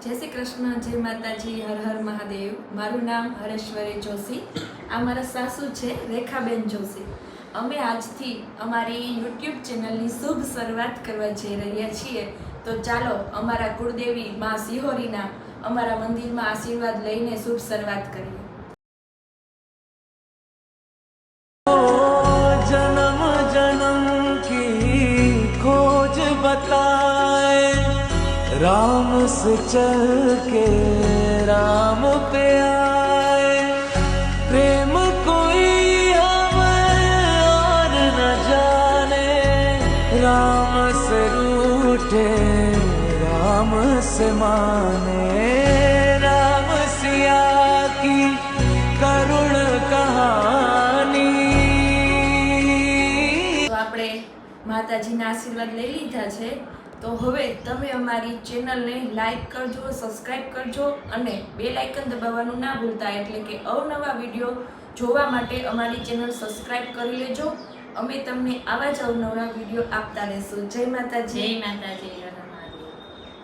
जय श्री कृष्ण, जय माताजी, हर हर महादेव। मारू नाम हरेश्वरी जोशी। आ मारा सासू छे रेखाबेन जोशी। अमे आजथी अमारी यूट्यूब चेनलनी शुभ शरूआत करवा जई रह्या छीए। तो चालो अमारा कुलदेवी मां सिहोरीना अमारा मंदिरमां आशीर्वाद लईने शुभ शरूआत करीए। जन्म जन्म की खोज बताए, राम से चल के राम पे आए। प्रेम कोई हमें और न जाने, राम से रूठे राम से माने। राम सिया की करुण कहानी। तो आपणे माताजीना आशीर्वाद लई लीधा छे। तो हवे तमे अमारी चेनलने लाइक करजो, सब्सक्राइब करजो अने बेल आइकन दबाववानुं ना भूलता, एटले के अवनवा विडियो जोवा माटे अमारी चेनल सब्सक्राइब करी लेजो। अमे तमने आवा ज अवनवा विडियो आपता रहेशुं। जय माताजी। जय माताजी।